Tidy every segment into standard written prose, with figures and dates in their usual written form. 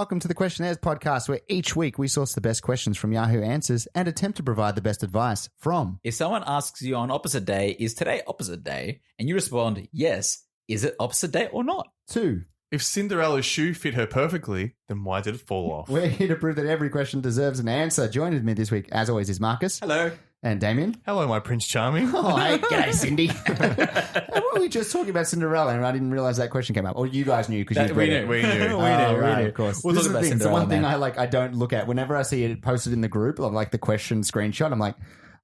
welcome to the Questionnaires podcast, where each week we source the best questions from Yahoo Answers and attempt to provide the best advice from. If someone asks you on opposite day, is today opposite day? And you respond, yes, is it opposite day or not? 2. If Cinderella's shoe fit her perfectly, then why did it fall off? We're here to prove that every question deserves an answer. Joining me this week, as always, is Marcus. Hello. And Damian. Hello, my Prince Charming. Oh, hey, g'day, Cindy. Were we just talking about Cinderella and I didn't realize that question came up? Or you guys knew because you read it? We knew. We knew. Right, of course. We'll This talk is the about thing. It's the Cinderella, one thing man. I don't look at. Whenever I see it posted in the group of like the question screenshot, I'm like,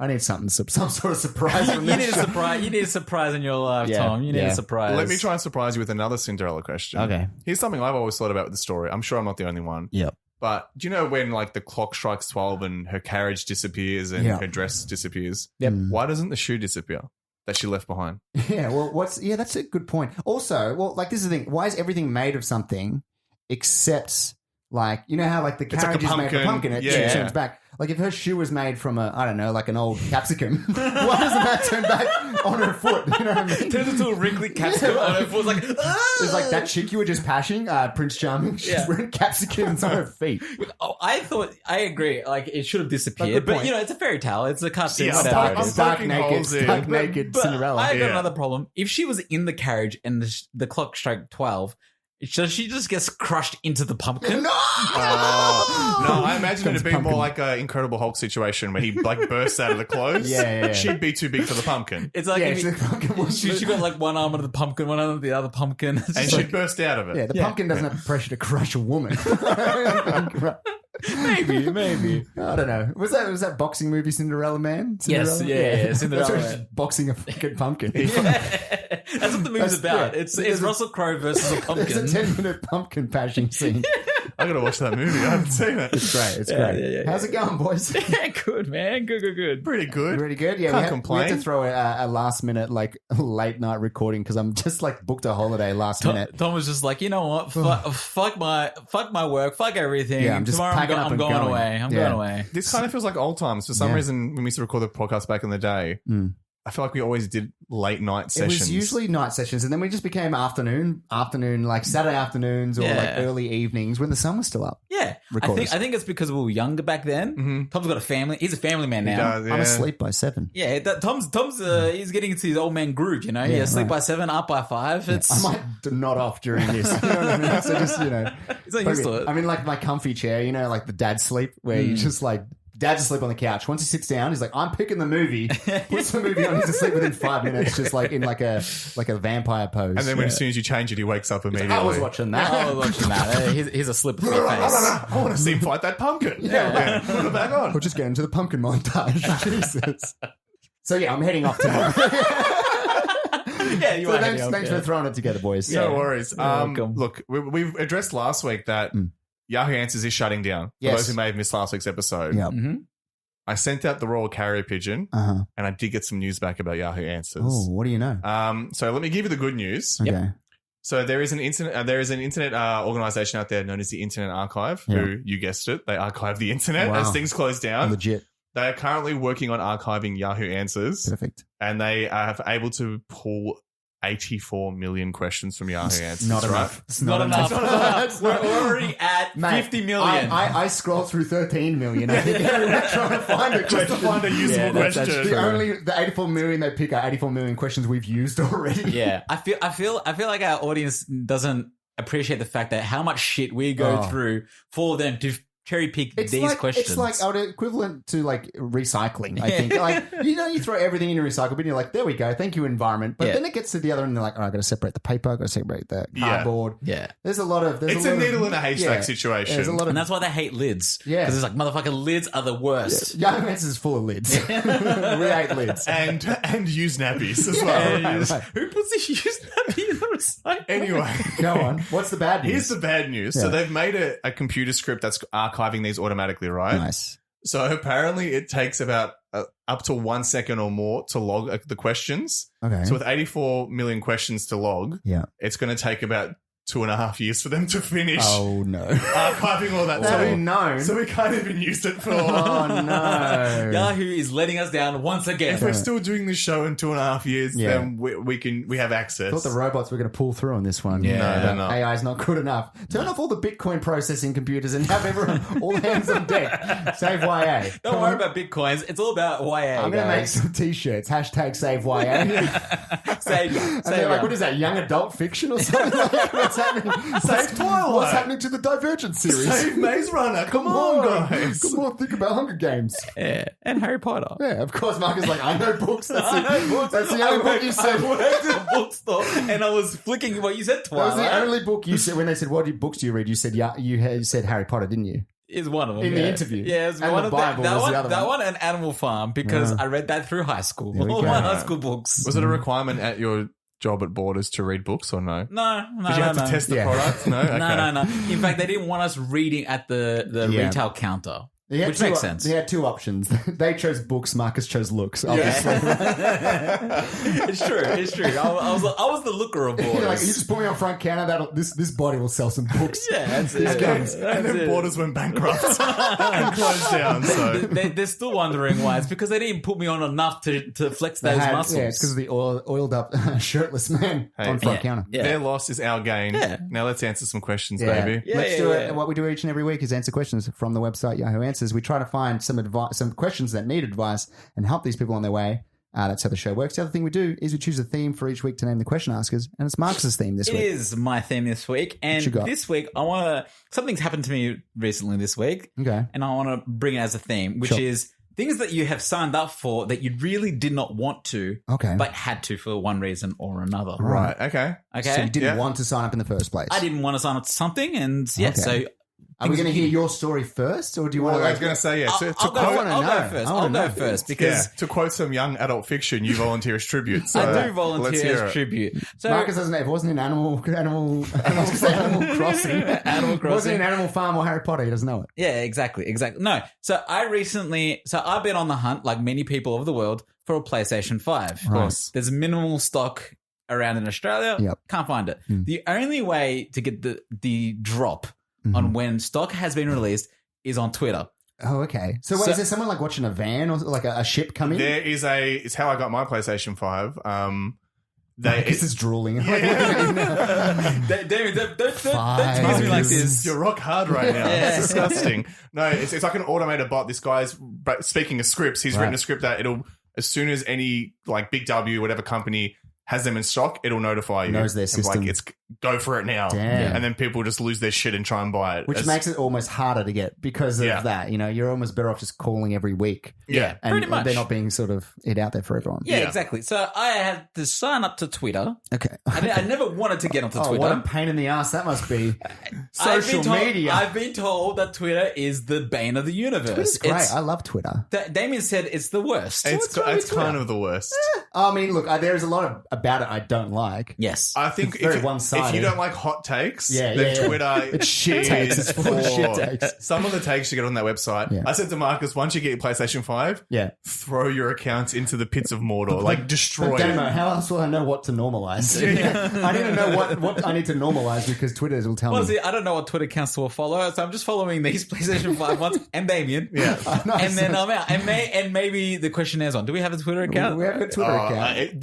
I need something, some sort of surprise from You this. need a surprise. You need a surprise in your life, Yeah, Tom. You need yeah. a surprise. Let me try and surprise you with another Cinderella question. Okay. Here's something I've always thought about with the story. I'm sure I'm not the only one. Yep. But do you know when like the clock strikes 12 and her carriage disappears and Yeah. her dress disappears? Yep. Why doesn't the shoe disappear that she left behind? Yeah, well, that's a good point. Also, well, like this is the thing. Why is everything made of something except like, you know how like the like a carriage is made from a pumpkin, it Yeah. turns back. Like if her shoe was made from I don't know, like an old capsicum, why doesn't that turn back on her foot? You know what I mean? Turns into a wrinkly capsicum on her foot. Like, It's like that chick you were just pashing, Prince Charming. She's Yeah. wearing capsicums on her feet. Oh, I agree. Like, it should have Like, disappeared. good But, point. you know, it's a fairy tale. It's a cartoon. Yeah, whatever it I'm is. Stark poking naked, holes in. stark naked But Cinderella. I got Yeah. another problem. If she was in the carriage and the clock struck 12, so she just gets crushed into the pumpkin. No! No, I imagine Becomes it'd be pumpkin. more like an Incredible Hulk situation where he like bursts out of the clothes. Yeah. She'd be too big for the pumpkin. It's like Yeah, if so the pumpkin was- she got like one arm of the pumpkin, one arm of the other pumpkin. It's And just she'd like, burst out of it. Yeah, the pumpkin doesn't have the pressure to crush a woman. maybe. I don't know. Was that boxing movie Cinderella Man? Cinderella? yeah, Cinderella That's her Man. boxing a fucking pumpkin. That's what the movie's about. yeah. It's There's a- Russell Crowe versus a There's pumpkin. a 10-minute pumpkin pashing scene. I gotta watch that movie. I haven't seen it. It's great. It's Yeah, great. yeah. How's it going, boys? Good, man. Good. Pretty good. Pretty good. Yeah, Can't we had complain. to throw a last minute, like late night recording because I'm just like booked a holiday last minute. Tom was just like, you know what? Fuck my work. Fuck everything. Yeah, I'm just Tomorrow packing up I'm and going going. away. I'm Yeah. going away. This kind of feels like old times. For some Yeah. reason, when we used to record the podcast back in the day, I feel like we always did late night It sessions. was usually night sessions, and then we just became afternoon, like Saturday afternoons or Yeah. like early evenings when the sun was still up. Yeah, Recorders. I think it's because we were younger back then. Tom's got a family. He's a family man He now. does, yeah. I'm asleep by 7. Yeah, Tom's he's getting into his old man groove. You know, Yeah, sleep right. by 7, up by 5. It's I might nod off during this. You know what I mean? So just, He's not used to it. I mean, like my comfy chair, you know, like the dad sleep where you just like, dad's asleep on the couch. Once he sits down, he's like, I'm picking the movie. Puts the movie on. He's asleep within 5 minutes, just like in like a vampire pose. And then when, as soon as you change it, he wakes up immediately. I was watching that. I was watching that. He's a slip through your face. I want to see him fight that pumpkin. Yeah. Put it back on. We'll just get into the pumpkin montage. Jesus. So yeah, I'm heading off tomorrow. Yeah, you So are. thanks for throwing it together, boys. No worries. welcome. Look, we've addressed last week that Yahoo Answers is shutting down. Yes. For those who may have missed last week's episode. Yep. I sent out the royal carrier pipigeon, Uh-huh. and I did get some news back about Yahoo Answers. Oh, what do you know? So let me give you the good news. Okay. So there is an internet organization out there known as the Internet Archive, Yeah. who, you guessed it, they archive the internet Wow. as things close down. Legit. They are currently working on archiving Yahoo Answers, Perfect. and they are able to pull 84 million questions from Yahoo Answers. Not right? enough. It's Not enough. It's We're not- already at Mate, 50 million. I scrolled through 13 million. I think we're trying to find a Just to question. find a useful Yeah, that's question. the 84 million they pick are 84 million questions we've used already. Yeah, I feel like our audience doesn't appreciate the fact that how much shit we go through for them to cherry pick these questions. It's like equivalent to like recycling. I think, like you throw everything in your recycle bin. You're like, there we go, thank you, environment. But Yeah. then it gets to the other end, and they're like, oh, I got to separate the paper, I got to separate the Yeah. cardboard. Yeah. There's a lot of. It's a needle in a haystack situation. There's a lot of. And that's why they hate lids. Yeah. Because it's like, motherfucking lids are the worst. Yahoo Answers is full of lids. we hate lids. and use nappies as well. Right. Who puts a used nappy in the recycle? Anyway, Go on. What's the bad news? here's the bad news. Yeah. So they've made a computer script that's archiving these automatically, right? Nice. So apparently it takes about up to 1 second or more to log the questions. Okay. So with 84 million questions to log, Yeah. it's going to take about 2.5 years for them to finish Oh no. archiving all that. That'd be known. So we can't even use it for. Oh no. Yahoo is letting us down once again. If we're still doing this show in 2.5 years, Yeah. then we have access. I thought the robots were going to pull through on this one. Yeah. No, they're not. AI is not good enough. Turn off all the Bitcoin processing computers and have everyone all hands on deck. Save YA. Don't worry about Bitcoins. It's all about YA, I'm going to make guys. some t-shirts. Hashtag save YA. Save ya. And Save they're like, ya. what is that, young adult fiction or something? Like, what's happening? Save Twilight. What's happening to the Divergent series? Save Maze Runner. Come on, guys. Come on, think about Hunger Games. Yeah. And Harry Potter. Yeah, of course, Mark is like, I know books. That's it. I know books. That's the only book you said. I worked in a bookstore and I was flicking what you said That was Twilight. the only book you said when they said, books do you read? You said, yeah, you said Harry Potter, didn't you? Is one of them In the interview. Yeah, it's And one the of Bible that was one. the other That one. one and Animal Farm because I read that through high school. There we All go. my high school books. Was it a requirement at your job at Borders to read books or no? No. Did you have to test the Yeah. product? No? Okay. No. In fact, they didn't want us reading at the Yeah. retail counter, He had which two makes sense. He had two options. They chose books. Marcus chose looks. Obviously. It's true. It's true. I was the looker of You're like, you Borders. just put me on front counter. This body will sell some books. Yeah, that's These it. guys. And That's then it. Borders went bankrupt and closed down. So They're still wondering why. It's because they didn't put me on enough to flex those muscles. Yeah, it's because of the oiled up, shirtless man Hey. on front Yeah. counter. Yeah. their loss is our gain. Yeah. Now let's answer some questions, Yeah. baby. Yeah, Let's yeah, do it. yeah. What we do each and every week is answer questions from the website Yahoo Answers. We try to find some advice, some questions that need advice, and help these people on their way. That's how the show works. The other thing we do is we choose a theme for each week to name the question askers, and it's Marcus's theme this It week. is my theme this week, and you got? this week I want to. Something's happened to me recently this week, Okay. and I want to bring it as a theme, which Sure. is things that you have signed up for that you really did not want to, Okay. but had to for one reason or another. Right. Okay. Okay, So you didn't Yeah. want to sign up in the first place. I didn't want to sign up to something, and yeah, Okay. so Are we going to hear your story first, or do you want Well, to? I was going to say, yeah. To I'll go quote, wanna I'll know. go first. I I'll wanna go know. first because to quote some young adult fiction, you volunteer as tribute. So I do let's volunteer hear as it. tribute. So Marcus doesn't know. If it wasn't in Animal Crossing. Animal If it wasn't Crossing. in Animal Farm or Harry Potter, he doesn't know it. Yeah, exactly. No. So I've been on the hunt, like many people of the world, for a PlayStation 5. Of course. There's minimal stock around in Australia. Yep. Can't find it. Hmm. The only way to get the drop on when stock has been released is on Twitter. Oh, okay. So, wait, So- is there someone like watching a van or like a ship coming? There is it's how I got my PlayStation 5. This is drooling. Damien, don't tease me like this. You're rock hard right now. Yeah. It's disgusting. No, it's like an automated bot. This guy's, but speaking of scripts, he's written a script that it'll, as soon as any like big W, whatever company has them in stock, it'll notify you. Knows their And, system. Like, it's go for it now. Damn. And then people just lose their shit and try and buy it. Which makes it almost harder to get because of Yeah. that. You know, you're almost better off just calling every week. Yeah. And Pretty much. they're not being sort of it out there for everyone. Yeah, Yeah. exactly. So I had to sign up to Twitter. Okay. I never wanted to get onto Oh, Twitter. what a pain in the ass that must be. Social media. I've been told that Twitter is the bane of the universe. Twitter's great. I love Twitter. Damien said it's the worst. It's kind of the worst. I mean, look, there's a lot about it I don't like. Yes. I think It's very if one-sided. you don't like hot takes, Yeah, then yeah. Twitter It's shit is takes. It's full of shit for- takes. Some of the takes you get on that website. Yeah. I said to Marcus, once you get your PlayStation 5, Yeah. throw your accounts into the pits of Mordor. Like, destroy But it. Damo, how else will I know what to normalize? I need to know what I need to normalize because Twitter will tell Well, me. see, I don't know what Twitter accounts will follow, so I'm just following these PlayStation 5 ones and Damien. Yeah. Nice. And then I'm out. And maybe the questionaire's on. Do we have a Twitter account? We have a Twitter account.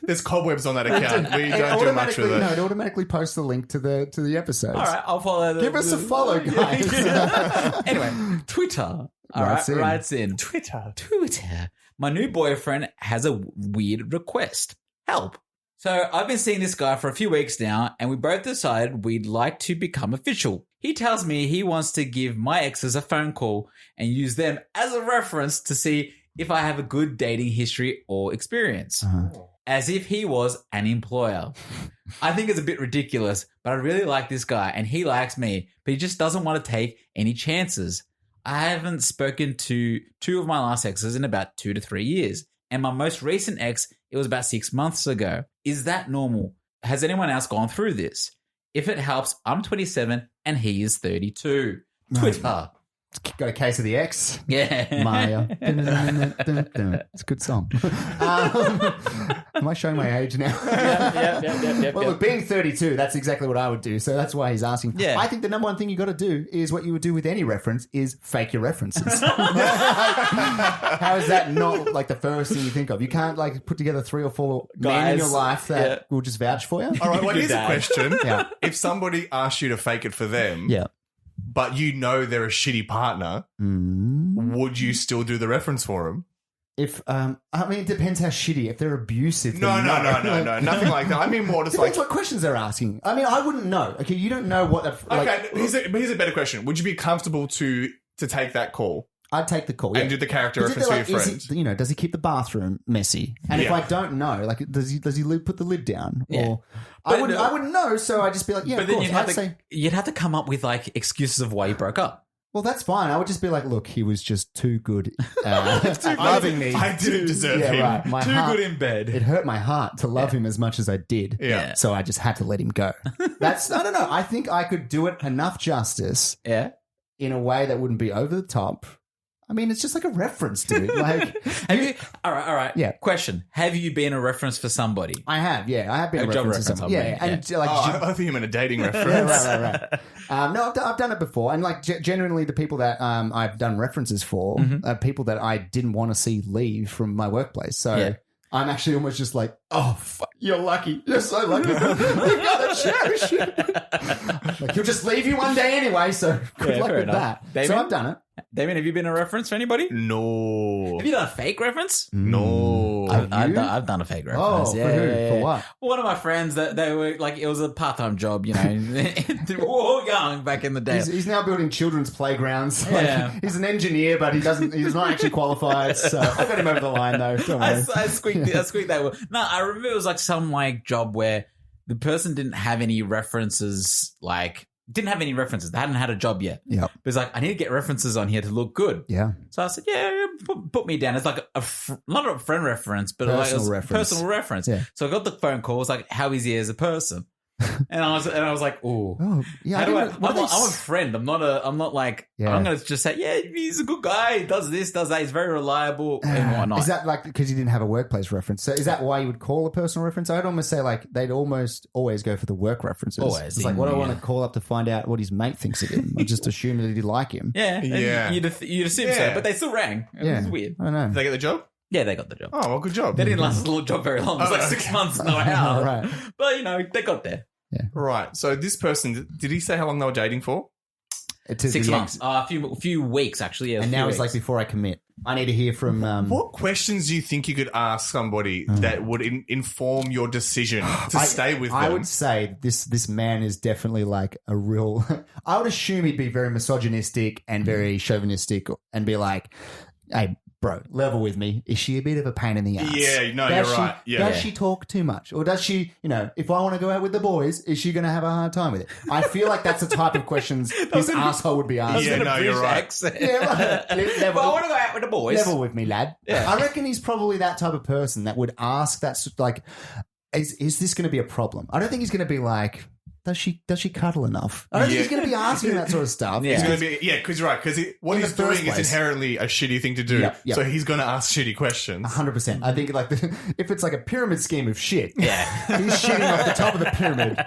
There's cobwebs on that account. We It don't do much with automatically- it. No, it automatically posts the link to the episodes. All right, I'll follow. Give us a follow, guys. Anyway, Twitter. All right, Writes in. writes in. Twitter. My new boyfriend has a weird request. Help. So I've been seeing this guy for a few weeks now, and we both decided we'd like to become official. He tells me he wants to give my exes a phone call and use them as a reference to see if I have a good dating history or experience. As if he was an employer. I think it's a bit ridiculous, but I really like this guy and he likes me, but he just doesn't want to take any chances. I haven't spoken to two of my last exes in about 2 to 3 years. And my most recent ex, it was about 6 months ago. Is that normal? Has anyone else gone through this? If it helps, I'm 27 and he is 32. Twitter. got a case of the X. Yeah. Maya. It's a good song. Am I showing my age now? Well, look, being 32, that's exactly what I would do. So that's why he's asking. Yeah. I think the number one thing you got to do is what you would do with any reference is fake your references. How is that not like the first thing you think of? You can't like put together 3 or 4 men in your life that will just vouch for you. All right, well, here's a question. Yeah. If somebody asks you to fake it for them, Yeah. but you know they're a shitty partner, would you still do the reference for them? If I mean, it depends how shitty. If they're abusive, No, then nothing like that. I mean, more just like. Depends what questions they're asking. I mean, I wouldn't know. Okay, you don't know what. Okay, here's a better question. Would you be comfortable to take that call I'd take the call and do the character reference for your friend? Does he keep the bathroom messy? And if I don't know, like, does he put the lid down? Yeah. Or But I wouldn't know. So I'd just be like, yeah. But Of then course. you'd have to come up with like excuses of why you broke up. Well, that's fine. I would just be like, look, he was just too good at loving me. I didn't deserve Yeah, him. right. My Too heart, good in bed. it hurt my heart to love him as much as I did. Yeah. So I just had to let him go. I don't know. I think I could do it enough justice Yeah. in a way that wouldn't be over the top. I mean, it's just like a reference, dude. Like, Have you? All right. Yeah. Question: have you been a reference for somebody? I have, yeah. I have been A a job reference to reference, someone. I Yeah, mean, and like, I think you meant a dating reference. yeah, right. No, I've done it before, and like generally, the people that I've done references for are people that I didn't want to see leave from my workplace. So Yeah. I'm actually almost just like, oh, fuck, you're lucky. You're so lucky. You gotta cherish it. Like, he'll just leave you one day anyway. So good luck fair with enough. that. Damien? So I've done it. Damien, have you been a reference for anybody? No. Have you done a fake reference? No. I've done a fake reference. Oh, for who? For what? One of my friends that they were like, it was a part-time job, you know. We were all young back in the day. He's now building children's playgrounds. Like, Yeah. he's an engineer, but he's not actually qualified. So I got him over the line, though. Don't worry. I squeaked that one. No, I remember it was like some like job where the person didn't have any references, They hadn't had a job yet. Yep. But it's like, I need to get references on here to look good. Yeah. So I said, yeah, put me down. It's like not a friend reference, but Personal reference. personal reference. Yeah. So I got the phone call. It's like, how is he as a person? And I was like, ooh. Oh, yeah. How do I'm I'm a friend. I'm not like, Yeah. I'm going to just say, yeah, he's a good guy. He does this, does that. He's very reliable and whatnot. Is that like because you didn't have a workplace reference? So is that why you would call a personal reference? I'd almost say like they'd almost always go for the work references. Always. It's like, what do I want Yeah. to call up to find out what his mate thinks of him? I just assume that he'd like him. Yeah. and Yeah. You'd assume so, Yeah. but they still rang. It was weird. I don't know. Did they get the job? Yeah, they got the job. Oh, well, good job. They didn't last the little job very long. It was like 6 months, no how. Right. But, you know, they got there. Right. So this person, did he say how long they were dating for? It is 6 the months. ex- A few weeks, actually. Yeah, and now it's like before I commit. I need to hear from. What questions do you think you could ask somebody that would inform your decision to stay with them? I would say this man is definitely like a real. I would assume he'd be very misogynistic and very chauvinistic and be like, "Hey, bro, level with me. Is she a bit of a pain in the ass? Yeah, no, Does you're she- right. Yeah. Does she talk too much? Or does she, if I want to go out with the boys, is she going to have a hard time with it? I feel like that's the type of questions this asshole would be asking. Yeah, no, you're right. Accent. Yeah, right. Well, I want to go out with the boys. Level with me, lad. Yeah. I reckon he's probably that type of person that would ask that, like, is this going to be a problem? I don't think he's going to be like, does she cuddle enough? I don't think he's going to be asking that sort of stuff. Yeah. He's going to be, because you're right, because what In he's the first doing is place. inherently a shitty thing to do. Yep, yep. So he's going to ask shitty questions. 100%. I think like if it's like a pyramid scheme of shit, Yeah. he's shitting off the top of the pyramid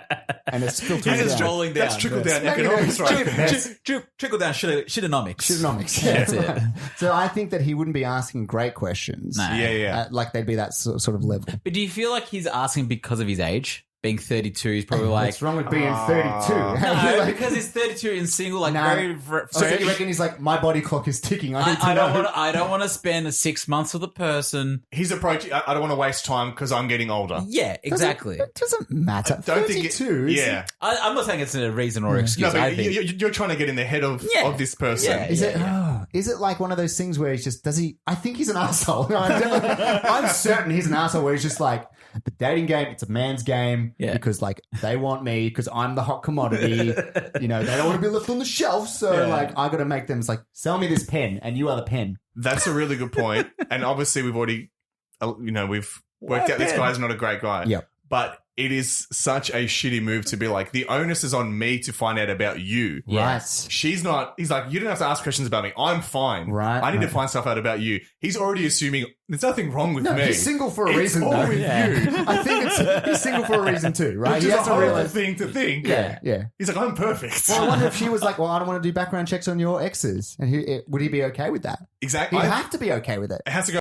and it's filtering And it's down. rolling down. That's trickle down Yes. economics, right? Trickle down shitonomics. Shitonomics. Yeah, that's it. So I think that he wouldn't be asking great questions. No. Yeah. Like they'd be that sort of level. But do you feel like he's asking because of his age? Being 32, he's probably like... What's wrong with being 32? No, because he's 32 and single, like No. very So fresh. you reckon he's like, my body clock is ticking. I need to know. I don't want to spend 6 months with a person. His approach, I don't want to waste time because I'm getting older. Yeah, exactly. It doesn't matter. I don't think 32 is... Yeah. I'm not saying it's a reason or excuse. No, I but think. you're trying to get in the head of this person. Yeah. Is it like one of those things where he's just, I think he's an asshole. No, I'm certain he's an asshole where he's just like, the dating game, it's a man's game because like they want me because I'm the hot commodity. They don't want to be left on the shelf. So like I got to make them, it's like, sell me this pen and you are the pen. That's a really good point. And obviously we've already, we've worked out this guy's not a great guy. Yep. But it is such a shitty move to be like, the onus is on me to find out about you. Right. She's not, he's like, you don't have to ask questions about me. I'm fine. Right, I need to right. find stuff out about you. He's already assuming there's nothing wrong with No, me. he's single for a It's reason, all though. with Yeah. you. I think he's single for a reason too, right? Which He is a has to horrible realize. thing to think. Yeah. He's like, I'm perfect. Well, I wonder if she was like, well, I don't want to do background checks on your exes. And would he be okay with that? Exactly. He'd have to be okay with it. It has to go